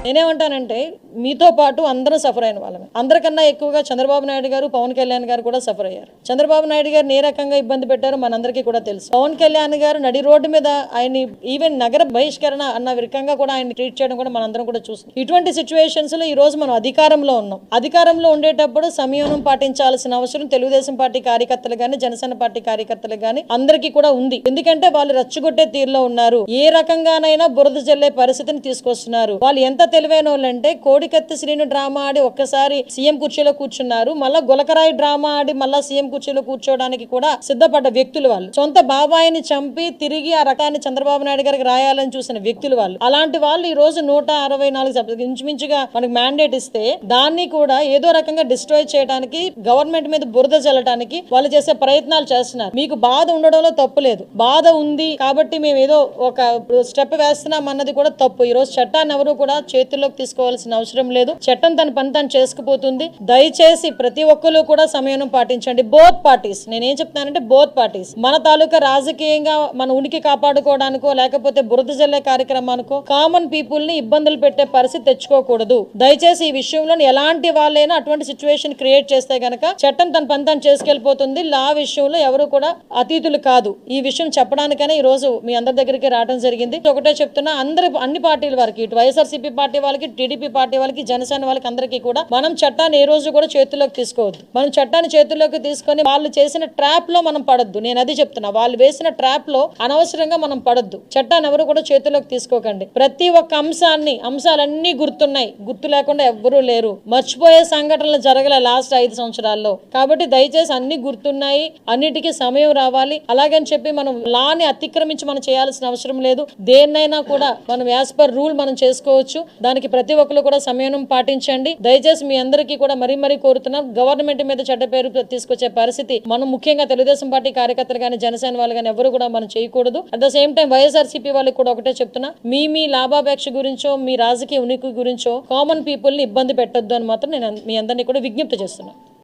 నేనేమంటానంటే మీతో పాటు అందరం సఫర్ అయిన వాళ్ళమే. అందరికన్నా ఎక్కువగా చంద్రబాబు నాయుడు గారు, పవన్ కళ్యాణ్ గారు కూడా సఫర్ అయ్యారు. చంద్రబాబు నాయుడు గారు ఏ రకంగా ఇబ్బంది పెట్టారో మనందరికీ కూడా తెలుసు. పవన్ కళ్యాణ్ గారు నడి రోడ్డు మీద ఆయన్ని ఈవెన్ నగర బహిష్కరణ అన్న రకంగా కూడా ఆయన ట్రీట్ చేయడం కూడా మనందరం కూడా చూస్తాం. ఇటువంటి సిచ్యువేషన్స్ లో ఈ రోజు మనం అధికారంలో ఉన్నాం. అధికారంలో ఉండేటప్పుడు సంయమనం పాటించాల్సిన అవసరం తెలుగుదేశం పార్టీ కార్యకర్తలు గాని, జనసేన పార్టీ కార్యకర్తలు గాని అందరికీ కూడా ఉంది. ఎందుకంటే వాళ్ళు రచ్చగొట్టే తీరులో ఉన్నారు. ఏ రకంగానైనా బురద జల్లే పరిస్థితిని తీసుకొస్తున్నారు. వాళ్ళు ఎంత తెలివైన వాళ్ళంటే కోడికత్తి శ్రీను డ్రామా ఆడి ఒక్కసారి సీఎం కుర్చీలో కూర్చున్నారు. మళ్ళా గులకరాయి డ్రామా ఆడి మళ్ళా సీఎం కుర్చీలో కూర్చోడానికి కూడా సిద్ధపడ్డ వ్యక్తులు వాళ్ళు. సొంత బాబాయిని చంపి తిరిగి ఆ రకాన్ని చంద్రబాబు నాయుడు గారికి రాయాలని చూసిన వ్యక్తులు వాళ్ళు. అలాంటి వాళ్ళు ఈ రోజు 164 ఇంచుమించుగా మనకు మ్యాండేట్ ఇస్తే దాన్ని కూడా ఏదో రకంగా డిస్ట్రాయ్ చేయడానికి, గవర్నమెంట్ మీద బురద చల్లడానికి వాళ్ళు చేసే ప్రయత్నాలు చేస్తున్నారు. మీకు బాధ ఉండడంలో తప్పు లేదు. బాధ ఉంది కాబట్టి మేము ఏదో ఒక స్టెప్ వేస్తున్నాం అన్నది కూడా తప్పు. ఈ రోజు చట్టాన్ని ఎవరు కూడా చేతుల్లోకి తీసుకోవాల్సిన అవసరం లేదు. చట్టం తన పని తను చేసుకుపోతుంది. దయచేసి ప్రతి ఒక్కరు కూడా సమయం పాటించండి. బోత్ పార్టీస్, నేనేం చెప్తానంటే బోత్ పార్టీస్ మన తాలూకా రాజకీయంగా మన ఉనికి కాపాడుకోవడానికో లేకపోతే బురద జల్లే కార్యక్రమానికో కామన్ పీపుల్ ని ఇబ్బందులు పెట్టే పరిస్థితి తెచ్చుకోకూడదు. దయచేసి ఈ విషయంలో ఎలాంటి వాళ్ళైనా అటువంటి సిచ్యువేషన్ క్రియేట్ చేస్తే గనక చట్టం తన పని తను చేసుకెళ్లిపోతుంది. లా విషయంలో ఎవరు కూడా అతీతులు కాదు. ఈ విషయం చెప్పడానికనే ఈ రోజు మీ అందరి దగ్గరికి రావడం జరిగింది. ఒకటే చెప్తున్నా, అన్ని పార్టీల వారికి, ఇటు వైఎస్ఆర్సీపీ పార్టీ వాళ్ళకి, టీడీపీ పార్టీ వాళ్ళకి, జనసేన వాళ్ళకి అందరికీ కూడా మనం చట్టాన్ని ఏ రోజు కూడా చేతుల్లోకి తీసుకోవద్దు. మనం చట్టాన్ని చేతుల్లోకి తీసుకొని వాళ్ళు చేసిన ట్రాప్ లో మనం పడొద్దు. నేను అది చెప్తున్నా, వాళ్ళు వేసిన ట్రాప్ లో అనవసరంగా మనం పడొద్దు. చట్టాన్ని ఎవరు కూడా చేతుల్లోకి తీసుకోకండి. ప్రతి ఒక్క అంశాలన్నీ గుర్తున్నాయి. గుర్తు లేకుండా ఎవ్వరూ లేరు. మర్చిపోయే సంఘటనలు జరగలే లాస్ట్ 5 సంవత్సరాల్లో. కాబట్టి దయచేసి అన్ని గుర్తున్నాయి. అన్నిటికీ సమయం రావాలి. అలాగని చెప్పి మనం లాని అతిక్రమించి మనం చేయాల్సిన అవసరం లేదు. దేన్నైనా కూడా మనం యాజ్ పర్ రూల్ మనం చేసుకోవచ్చు. దానికి ప్రతి ఒక్కరు కూడా సమయం పాటించండి. దయచేసి మీ అందరికీ కూడా మరీ కోరుతున్నాం. గవర్నమెంట్ మీద చెడ్డ పేరు తీసుకొచ్చే పరిస్థితి మనం ముఖ్యంగా తెలుగుదేశం పార్టీ కార్యకర్తలు కానీ, జనసేన వాళ్ళు కానీ ఎవరు కూడా మనం చేయకూడదు. At the same time YSRCP వాళ్ళకి కూడా ఒకటే చెప్తున్నా, మీ లాభాపేక్ష గురించో, మీ రాజకీయ ఉనికి గురించో కామన్ పీపుల్ ని ఇబ్బంది పెట్టొద్దు అని మాత్రం నేను మీ అందరినీ కూడా విజ్ఞప్తి చేస్తున్నాను.